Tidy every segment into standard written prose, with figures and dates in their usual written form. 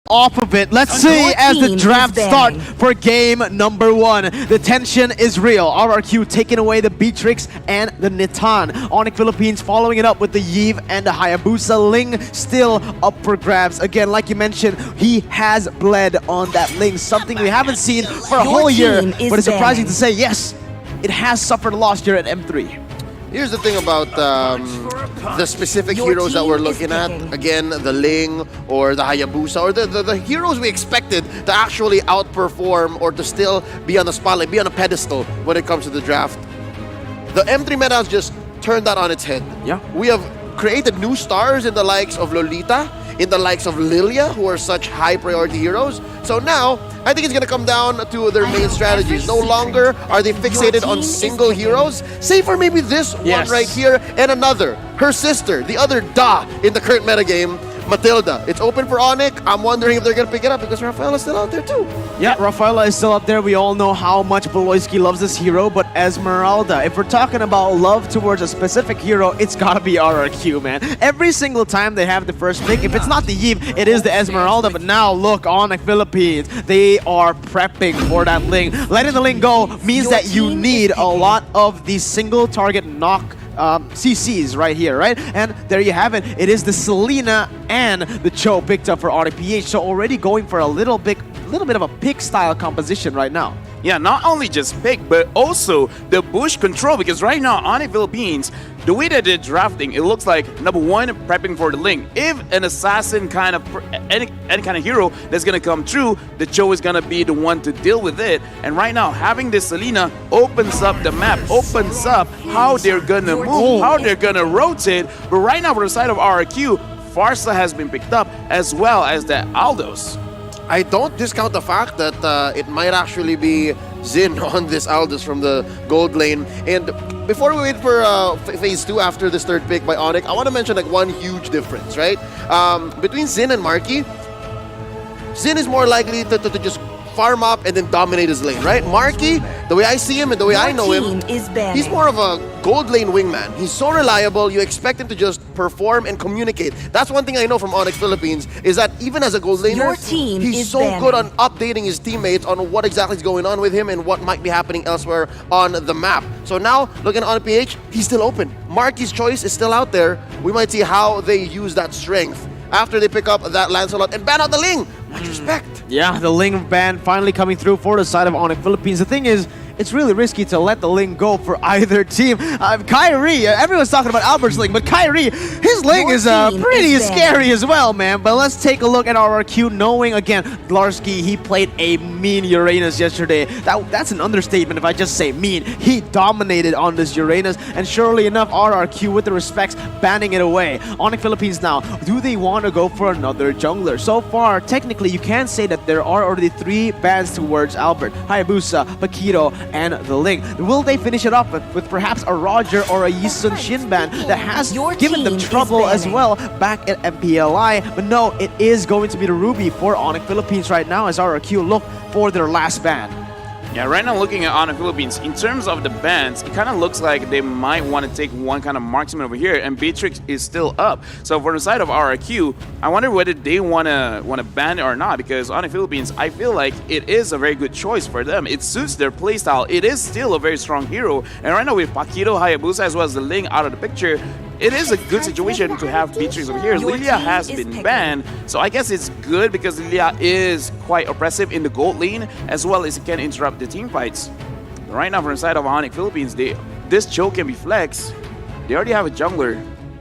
off of it. Let's see as the draft start for game number 1. The tension is real. RRQ taking away the Beatrix and the Nitan. ONIC Philippines following it up with the Yve and the Hayabusa. Ling still up for grabs. Again, like you mentioned, he has bled on that Ling, something we haven't seen for a whole year. But it's surprising to say, yes, it has suffered a loss here at M3. Here's the thing about the specific heroes that we're looking at. Again, the Ling or the Hayabusa or the heroes we expected to actually outperform or to still be on the spotlight, be on a pedestal when it comes to the draft. The M3 meta has just turned that on its head. Yeah. We have created new stars in the likes of Lolita, in the likes of Lilia, who are such high priority heroes. So now, I think it's going to come down to their main strategies. No longer are they fixated on single heroes, save for maybe this one right here and another. Her sister, the other Da in the current metagame, Matilda. It's open for ONIC. I'm wondering if they're going to pick it up because Rafaela's still out there too. Yeah, Rafaela is still up there. We all know how much Beloyski loves this hero, but Esmeralda, if we're talking about love towards a specific hero, it's got to be RRQ, man. Every single time they have the first pick, if it's not the Yve, it is the Esmeralda, but now look, ONIC Philippines, they are prepping for that Ling. Letting the Ling go means that you need a lot of these single target knock CCs right here, right? And there you have it. It is the Selena and the Cho picked up for RPH. So already going for a little bit of a pick style composition right now. Yeah, not only just pick, but also the bush control, because right now, ONIC Philippines, the way that they're drafting, it looks like, number one, prepping for the Ling. If an assassin kind of, any kind of hero that's going to come through, the Cho is going to be the one to deal with it. And right now, having this Selena opens up the map, opens up how they're going to move, how they're going to rotate. But right now, for the side of RRQ, Farsa has been picked up, as well as the Aldos. I don't discount the fact that it might actually be Xin on this Aldous from the gold lane. And before we wait for phase 2 after this third pick by ONIC, I want to mention like one huge difference, right? Between Xin and Marky, Xin is more likely to just farm up and then dominate his lane, right? Marky, the way I see him and the way I know him, he's more of a gold lane wingman. He's so reliable, you expect him to just perform and communicate. That's one thing I know from ONIC Philippines, is that even as a gold laner, he's so good on updating his teammates on what exactly is going on with him and what might be happening elsewhere on the map. So now, looking at PH, he's still open. Marky's choice is still out there. We might see how they use that strength after they pick up that Lancelot and ban out the Ling. Much respect. Yeah, the Ling ban finally coming through for the side of ONIC Philippines. The thing is, it's really risky to let the Ling go for either team. Kyrie, everyone's talking about Albert's Ling, but Kyrie, his Ling is pretty scary as well, man. But let's take a look at RRQ, knowing again, Glarsky, he played a mean Uranus yesterday. That's an understatement if I just say mean. He dominated on this Uranus, and surely enough, RRQ, with the respects, banning it away. ONIC Philippines now, do they want to go for another jungler? So far, technically, you can say that there are already 3 bans towards Albert, Hayabusa, Paquito, and the Ling. Will they finish it off with perhaps a Roger or a Yisun Shin ban that has given them trouble as well back at MPLI? But no, it is going to be the Ruby for ONIC Philippines right now as RRQ look for their last ban. Yeah, right now looking at ONIC Philippines, in terms of the bans, it kind of looks like they might want to take one kind of marksman over here, and Beatrix is still up. So for the side of RRQ, I wonder whether they want to ban it or not, because ONIC Philippines, I feel like it is a very good choice for them. It suits their playstyle. It is still a very strong hero, and right now with Paquito, Hayabusa, as well as the Ling out of the picture, it is a good situation to have Beatrix over here. Lilia has been banned, so I guess it's good because Lilia is quite oppressive in the gold lane, as well as it can interrupt the team fights. Right now, from the side of ONIC Philippines, this Cho can be flexed. They already have a jungler.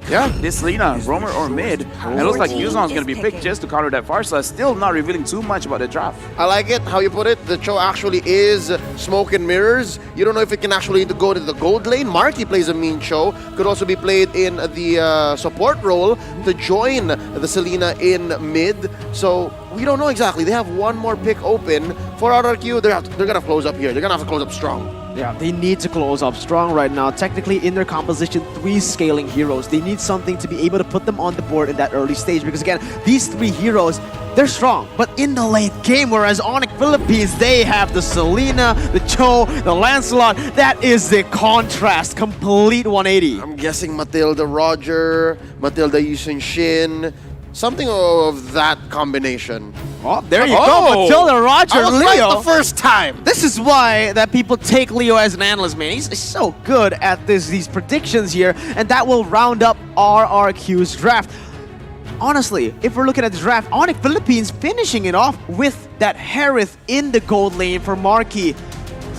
Yeah, this Lina, roamer or mid. And it looks like Yuzon is going to be picked just to counter that Farsa. Still not revealing too much about the draft. I like it, how you put it. The Cho actually is smoke and mirrors. You don't know if it can actually go to the gold lane. Marky plays a mean Cho. Could also be played in the support role to join the Selena in mid. So we don't know exactly. They have one more pick open for RRQ. They're going to close up here. They're going to have to close up strong. Yeah, they need to close up strong right now. Technically, in their composition, 3 scaling heroes. They need something to be able to put them on the board in that early stage. Because again, these 3 heroes, they're strong. But in the late game, whereas ONIC Philippines, they have the Selena, the Cho, the Lancelot. That is the contrast. Complete 180. I'm guessing Matilda Roger, Matilda Yusun Shin. Something of that combination. Oh, there you Oh. go, Matilda, Roger, I was Leo. right the first time. This is why that people take Leo as an analyst, man. He's so good at these predictions here, and that will round up RRQ's draft. Honestly, if we're looking at the draft, ONIC Philippines finishing it off with that Harith in the gold lane for Marquee.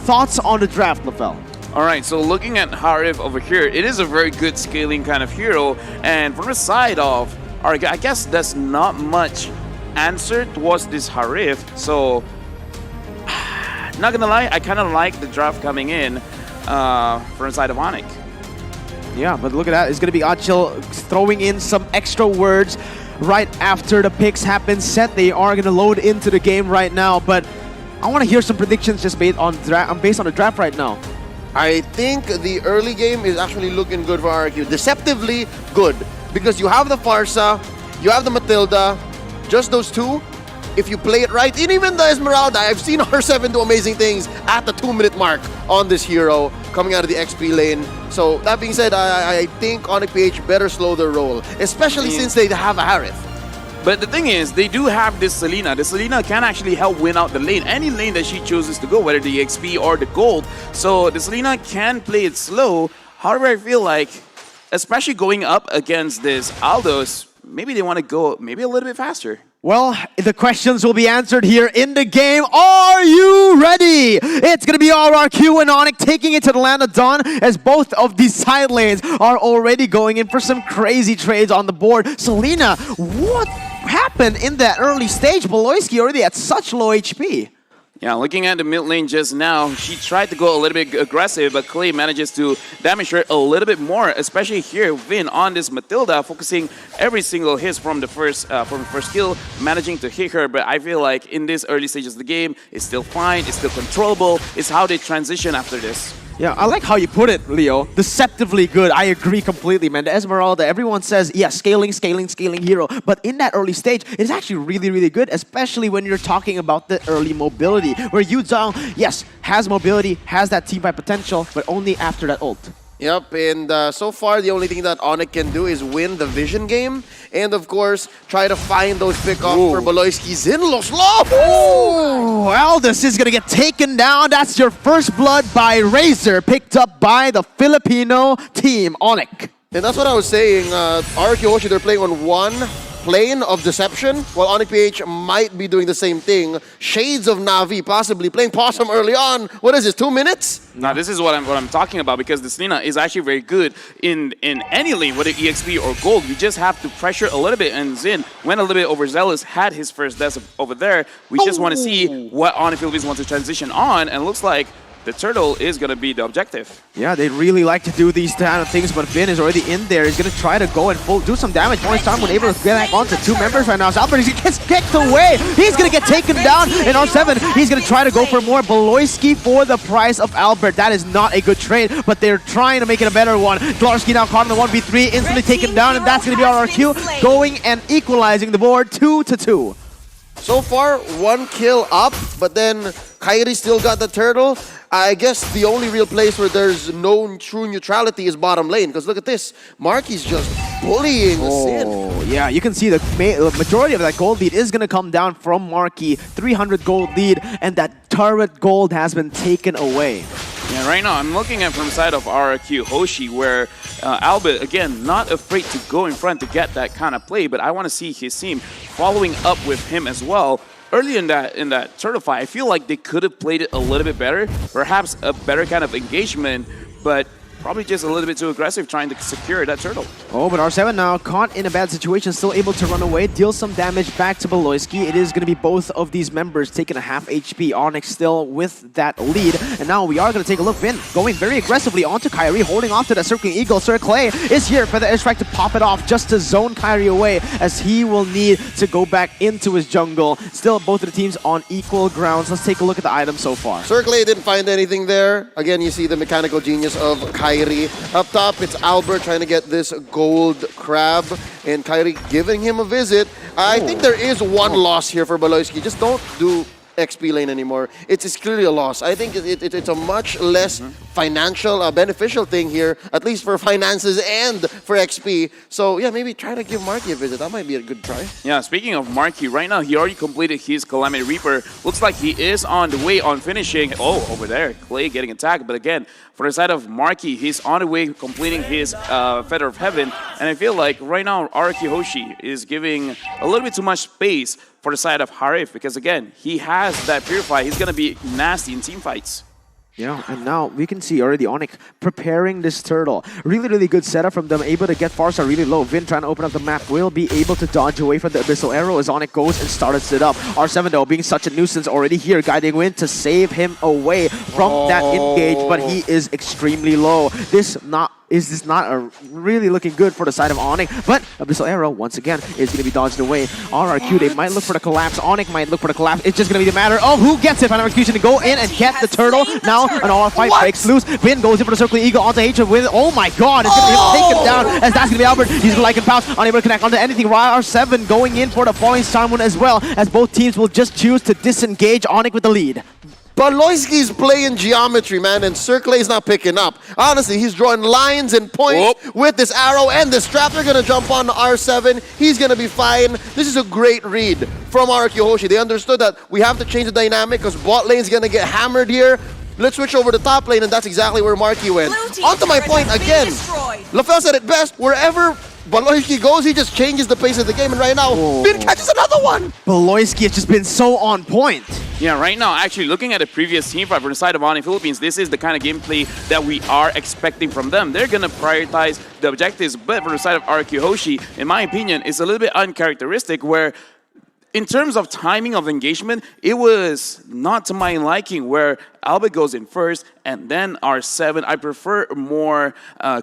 Thoughts on the draft, LaFell? All right, so looking at Harith over here, it is a very good scaling kind of hero. And from the side of RRQ, I guess there's not much answer towards this Harith. So, not gonna lie, I kind of like the draft coming in from the side of ONIC. Yeah, but look at that. It's going to be Achil throwing in some extra words right after the picks happen set. They are going to load into the game right now, but I want to hear some predictions just based on the draft right now. I think the early game is actually looking good for RRQ. Deceptively good. Because you have the Farsa, you have the Matilda, just those two. If you play it right, and even the Esmeralda, I've seen R7 do amazing things at the 2-minute mark on this hero coming out of the XP lane. So that being said, I think ONIC PH better slow their roll, especially since they have a Harith. But the thing is, they do have this Selena. The Selena can actually help win out the lane. Any lane that she chooses to go, whether the XP or the gold. So the Selena can play it slow. However, I feel like, especially going up against this Aldos, maybe they want to go maybe a little bit faster. Well, the questions will be answered here in the game. Are you ready? It's going to be RRQ and ONIC taking it to the land of Dawn as both of these side lanes are already going in for some crazy trades on the board. Selena, what happened in that early stage? Beloyski already at such low HP. Yeah, looking at the mid lane just now, she tried to go a little bit aggressive, but Clay manages to damage her a little bit more, especially here, Vin on this Matilda, focusing every single hit from the first kill, managing to hit her. But I feel like in this early stages of the game, it's still fine, it's still controllable. It's how they transition after this. Yeah, I like how you put it, Leo. Deceptively good. I agree completely, man. The Esmeralda, everyone says, yeah, scaling hero. But in that early stage, it's actually really, really good, especially when you're talking about the early mobility, where Yu Zhang, yes, has mobility, has that team fight potential, but only after that ult. Yep, and so far the only thing that ONIC can do is win the vision game, and of course try to find those pickoffs for Beloyski. Zinlos low! Oh, Aldous is gonna get taken down. That's your first blood by Razor, picked up by the Filipino team, ONIC. And that's what I was saying. RRQ Hoshi, they're playing on one plane of deception, while ONIC PH might be doing the same thing. Shades of Na'Vi possibly playing Possum early on. What is this, 2 minutes? Now this is what I'm talking about, because the Selena is actually very good in any lane, whether EXP or gold. You just have to pressure a little bit, and Zin went a little bit overzealous, had his first death over there. We just want to see what ONIC Philippines wants to transition on, and looks like the turtle is going to be the objective. Yeah, they really like to do these kind of things, but Vin is already in there. He's going to try to go and do some damage. Only time when able to get back onto two members right now. So Albert, he gets kicked away. He's going to get taken down. And R7, he's going to try to go for more. Beloyski for the price of Albert. That is not a good trade, but they're trying to make it a better one. Glarski now caught in the 1v3, instantly taken down, and that's going to be RRQ going and equalizing the board 2-2. So far, 1 kill up, but then Kairi still got the turtle. I guess the only real place where there's no true neutrality is bottom lane, because look at this. Marky's just bullying Sin. Oh, yeah, you can see the majority of that gold lead is going to come down from Marky. 300 gold lead, and that turret gold has been taken away. Yeah, right now I'm looking at from the side of RRQ Hoshi, where Albert, again, not afraid to go in front to get that kind of play, but I want to see his team following up with him as well. Early in that turtle fight, I feel like they could have played it a little bit better, perhaps a better kind of engagement, but probably just a little bit too aggressive trying to secure that turtle. Oh, but R7 now caught in a bad situation, still able to run away, deal some damage back to Beloyski. It is going to be both of these members taking a half HP. ONIC still with that lead. And now we are going to take a look. Vin going very aggressively onto Kairi, holding off to the Circling Eagle. Sir Clay is here for the airstrike to pop it off, just to zone Kairi away, as he will need to go back into his jungle. Still, both of the teams on equal grounds. Let's take a look at the items so far. Sir Clay didn't find anything there. Again, you see the mechanical genius of Kairi. Up top, it's Albert trying to get this gold crab, and Kairi giving him a visit. I think there is one loss here for Beloyski. Just don't do XP lane anymore. It's clearly a loss. I think it's a much less financial beneficial thing here, at least for finances and for XP. So yeah, maybe try to give Marky a visit. That might be a good try. Yeah, speaking of Marky, right now he already completed his Calamity Reaper. Looks like he is on the way on finishing. Oh, over there, Clay getting attacked. But again, for the side of Marky, he's on the way completing his Feather of Heaven. And I feel like right now RRQ Hoshi is giving a little bit too much space for the side of Harif, because again, he has that Purify. He's going to be nasty in team fights. Yeah, and now we can see already ONIC preparing this turtle. Really, really good setup from them. Able to get Farsa really low. Vin trying to open up the map. Will be able to dodge away from the Abyssal Arrow as ONIC goes and starts it up. R7 though being such a nuisance already here, guiding Win to save him away from that engage, but he is extremely low. This is not a really looking good for the side of ONIC, but Abyssal Arrow, once again, is going to be dodged away. RRQ, they might look for the collapse. ONIC might look for the collapse. It's just going to be the matter of who gets it. Final execution to go in and get the turtle. Now an all-fight breaks loose. Vin goes in for the Circling Eagle onto Hatred with, oh my god, it's going to take him down as that's going to be Albert. He's going to and pounce, unable to connect onto anything. R7 going in for the Falling Salmon as well, as both teams will just choose to disengage ONIC with the lead. But Loiski's playing geometry, man, and Circle is not picking up. Honestly, he's drawing lines and points with this arrow and this trap. They're going to jump on R7. He's going to be fine. This is a great read from RRQ Hoshi. They understood that we have to change the dynamic because bot lane's going to get hammered here. Let's switch over to top lane, and that's exactly where Marky went. Onto my point again. LaFell said it best. Wherever Baloyski goes, he just changes the pace of the game, and right now, Vin catches another one! Baloyski has just been so on point. Yeah, right now, actually, looking at the previous team fight from the side of ONIC Philippines, this is the kind of gameplay that we are expecting from them. They're going to prioritize the objectives, but from the side of RRQ Hoshi, in my opinion, it's a little bit uncharacteristic where in terms of timing of engagement, it was not to my liking where Albert goes in first and then R7. I prefer more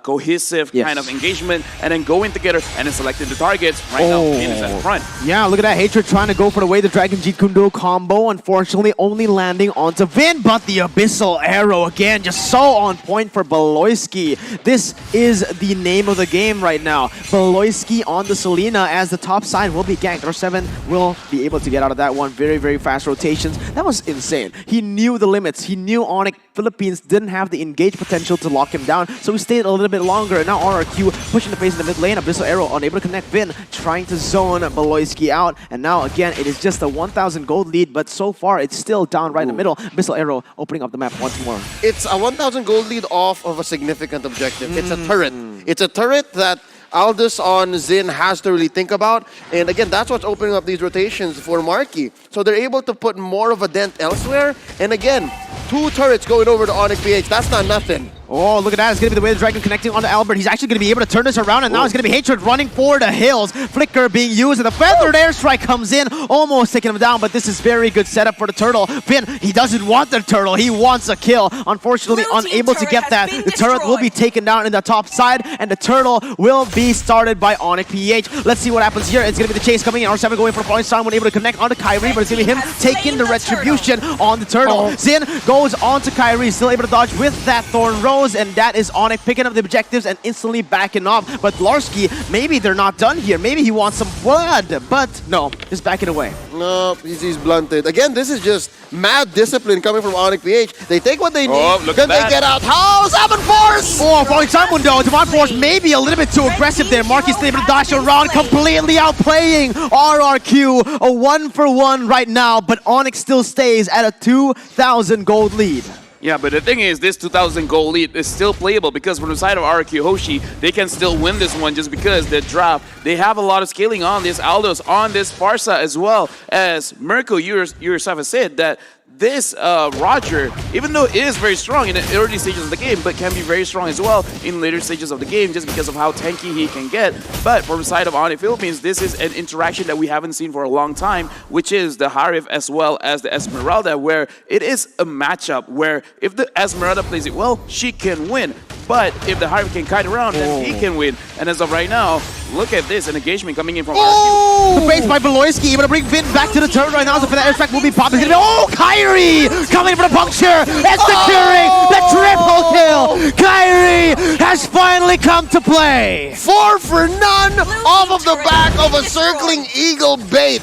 cohesive kind of engagement and then going together and then selecting the targets. Right now, Vin is at the front. Yeah, look at that. Hatred trying to go for the way the Dragon Jeet Kundo combo. Unfortunately, only landing onto Vin, but the Abyssal Arrow again, just so on point for Baloyski. This is the name of the game right now. Baloyski on the Selena as the top side will be ganked. R7 will be able to get out of that one. Very, very fast rotations. That was insane. He knew the limits. He knew ONIC Philippines didn't have the engage potential to lock him down, so he stayed a little bit longer. And now RRQ pushing the pace in the mid lane. Abyssal Arrow unable to connect. Vin trying to zone Baloyski out. And now again, it is just a 1,000 gold lead, but so far it's still down right in the middle. Abyssal Arrow opening up the map once more. It's a 1,000 gold lead off of a significant objective. It's a turret. It's a turret that Aldous on Xin has to really think about. And again, that's what's opening up these rotations for Marky. So they're able to put more of a dent elsewhere. And again, 2 turrets going over to ONIC PH. That's not nothing. Oh, look at that. It's going to be the way the Dragon connecting onto Albert. He's actually going to be able to turn this around, and now it's going to be Hatred running for the hills. Flicker being used, and the Feathered Airstrike comes in, almost taking him down, but this is very good setup for the Turtle. Vin, he doesn't want the Turtle. He wants a kill. Unfortunately, unable to get that. The turret will be taken down in the top side, and the Turtle will be started by ONIC PH. Let's see what happens here. It's going to be the chase coming in. R7 going for a point. Someone able to connect onto Kyrie, but it's going to be him taking the retribution on the Turtle. Xin goes onto Kyrie, still able to dodge with that Thorn Rose, and that is ONIC picking up the objectives and instantly backing off. But Larsky, maybe they're not done here. Maybe he wants some blood, but no, just backing away. No, he's blunted. Again, this is just mad discipline coming from ONIC PH. They take what they need, then they get out. How? Salmon Force! Oh, Falling Salmon though. Devon Force maybe a little bit too aggressive there. Marky's able to dash around, completely outplaying RRQ. A 1-for-1 right now, but ONIC still stays at a 2,000 gold lead. Yeah, but the thing is, this 2,000 goal lead is still playable because from the side of RRQ Hoshi, they can still win this one just because the drop, they have a lot of scaling on this Aldos, on this Farsa, as well as Mirko, you yourself have said that this Roger, even though it is very strong in the early stages of the game, but can be very strong as well in later stages of the game just because of how tanky he can get. But from the side of ONIC Philippines, this is an interaction that we haven't seen for a long time, which is the Harif as well as the Esmeralda, where it is a matchup where if the Esmeralda plays it well, she can win. But if the Harif can kite around, then he can win. And as of right now, look at this, an engagement coming in from RRQ. The base by Baloyski, able to bring Vin back to the turret right now. So for that airstrike will be popping. Kyrie coming for the puncture and securing the triple kill. Kyrie has finally come to play. 4 for none off of the back of a Circling Eagle bait.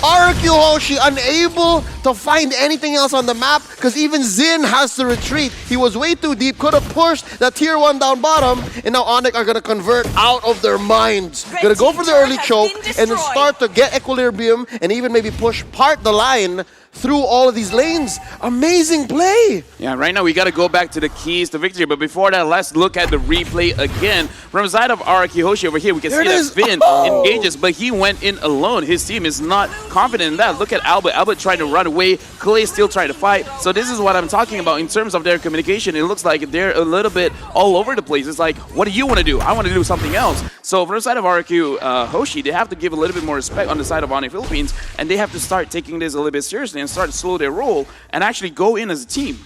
RRQ Hoshi unable to find anything else on the map. because even Zin has to retreat. He was way too deep, could have pushed that tier 1 down bottom, and now ONIC are going to convert out of their minds. Going to go for the early choke and then start to get equilibrium and even maybe push part the line through all of these lanes. Amazing play. Yeah, right now we got to go back to the keys to victory. But before that, let's look at the replay again. From the side of RRQ Hoshi over here, we can see that Finn engages, but he went in alone. His team is not confident in that. Look at Albert. Albert tried to run away. Clay still trying to fight. So this is what I'm talking about in terms of their communication. It looks like they're a little bit all over the place. It's like, what do you want to do? I want to do something else. So from the side of RRQ Hoshi, they have to give a little bit more respect on the side of ONIC Philippines, and they have to start taking this a little bit seriously and start to slow their roll and actually go in as a team.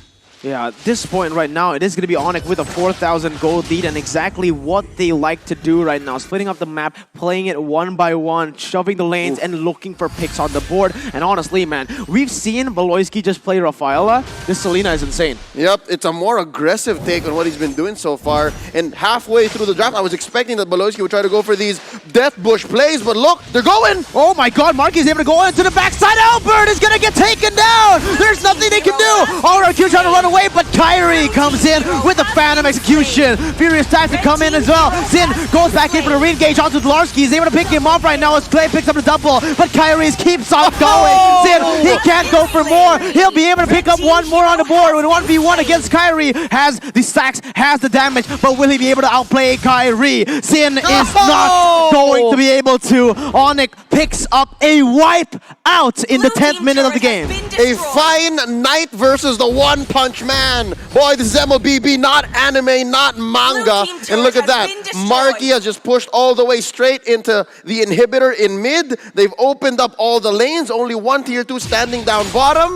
Yeah, at this point right now, it is going to be ONIC with a 4,000 gold lead and exactly what they like to do right now. Splitting up the map, playing it one by one, shoving the lanes, and looking for picks on the board. And honestly, man, we've seen Baloyski just play Rafaela. This Selena is insane. Yep, it's a more aggressive take on what he's been doing so far. And halfway through the draft, I was expecting that Baloyski would try to go for these death bush plays, but look, they're going! Oh my god, Marky's able to go into the backside. Albert is going to get taken down! There's nothing they can do! RRQ trying to run away, but Kyrie comes in with the Phantom Execution. Furious tries to come in as well. Zin goes back in for the re-engage onto Dlarski. He's able to pick him off right now as Clay picks up the double, but Kyrie keeps on going. Zin, he can't go for more. He'll be able to pick up one more on the board with 1v1 against Kyrie. Has the stacks, has the damage, but will he be able to outplay Kyrie? Zin is not going to be able to. ONIC picks up a wipe out in the 10th minute of the game. A fine Knight versus the One Punch Man. Boy, this is MLBB, not anime, not manga. And look at that. Marky has just pushed all the way straight into the inhibitor in mid. They've opened up all the lanes. Only one tier 2 standing down bottom.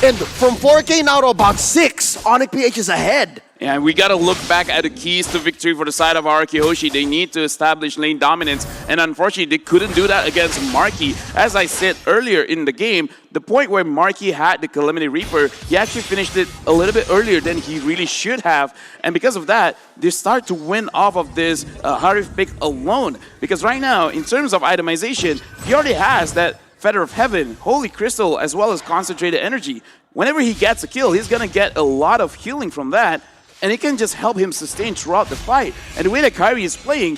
And from 4K now to about 6, ONIC PH is ahead. Yeah, we got to look back at the keys to victory for the side of RRQ Hoshi. They need to establish lane dominance, and unfortunately, they couldn't do that against Marky. As I said earlier in the game, the point where Marky had the Calamity Reaper, he actually finished it a little bit earlier than he really should have, and because of that, they start to win off of this Harif pick alone. Because right now, in terms of itemization, he already has that Feather of Heaven, Holy Crystal, as well as Concentrated Energy. Whenever he gets a kill, he's going to get a lot of healing from that, and it can just help him sustain throughout the fight. And the way that Kyrie is playing,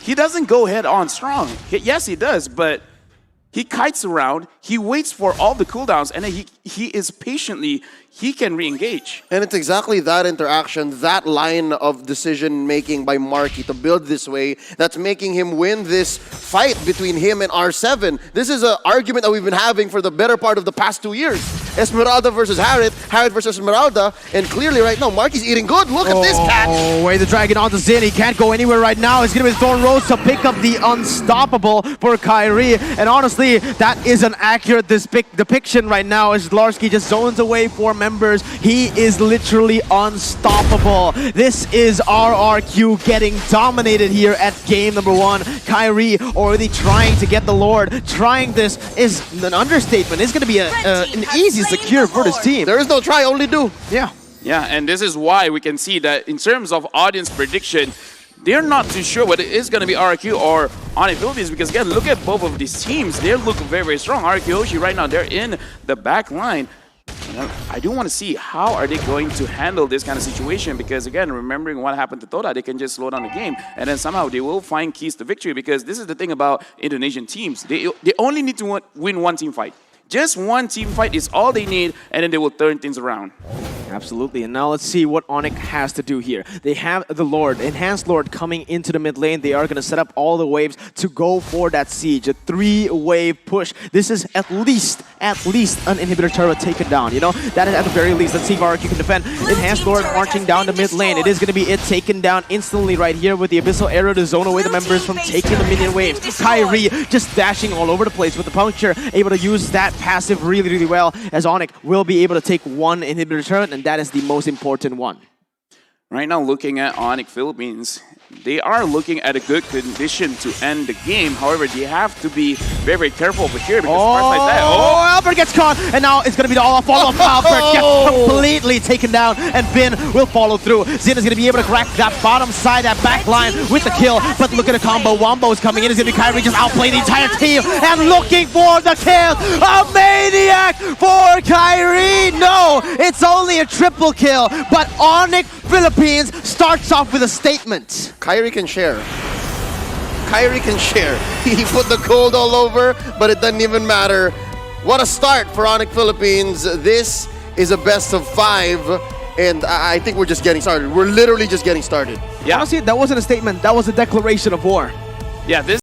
he doesn't go head on strong. Yes, he does, but he kites around, he waits for all the cooldowns, and then he is patiently, he can re-engage. And it's exactly that interaction, that line of decision-making by Marky to build this way that's making him win this fight between him and R7. This is an argument that we've been having for the better part of the past 2 years. Esmeralda versus Harriet, Harriet versus Esmeralda, and clearly right now, Marky's eating good. Look at this catch! Oh, way the dragon onto Zin. He can't go anywhere right now. It's going to be Thorn Rose to pick up the unstoppable for Kyrie. And honestly, that is an accurate depiction right now as Dlarski just zones away 4 members. He is literally unstoppable. This is RRQ getting dominated here at game number 1. Kyrie already trying to get the Lord. Trying this is an understatement. It's going to be an easy secure for this team. There is no try, only do. Yeah. Yeah, and this is why we can see that in terms of audience prediction, they're not too sure whether it is going to be RRQ or ONIC Philippines, because again, look at both of these teams. They look very, very strong. RRQ Hoshi right now, they're in the back line. I do want to see how are they going to handle this kind of situation, because again, remembering what happened to Toda, they can just slow down the game and then somehow they will find keys to victory, because this is the thing about Indonesian teams. They only need to win one team fight. Just one team fight is all they need, and then they will turn things around. Absolutely, and now let's see what ONIC has to do here. They have the Lord, Enhanced Lord coming into the mid lane. They are going to set up all the waves to go for that siege. A 3-wave push. This is at least an inhibitor turret taken down, you know? That is at the very least. Let's see if RRQ can defend. Enhanced Lord marching down the mid lane. It is going to be it taken down instantly right here with the Abyssal Arrow to zone away the members from taking the minion waves. Kyrie just dashing all over the place with the puncture, able to use that passive really, really well, as ONIC will be able to take one inhibitor turret, and that is the most important one. Right now, looking at ONIC Philippines, they are looking at a good condition to end the game. However, they have to be very, very careful over here, because parts like that. Oh, Albert gets caught, and now it's going to be the all-follow-up. Albert gets completely taken down, and Finn will follow through. Zin is going to be able to crack that bottom side, that back line with the kill, but look at the combo. Wombo is coming in. It's going to be Kyrie just outplaying the entire team and looking for the kill. A maniac for Kyrie. they know it's only a triple kill, but ONIC Philippines starts off with a statement. Kyrie can share. Kyrie can share. He put the gold all over, but it doesn't even matter. What a start for ONIC Philippines. This is a best of 5, and I think we're just getting started. We're literally just getting started. Yeah. Honestly, that wasn't a statement. That was a declaration of war. Yeah, this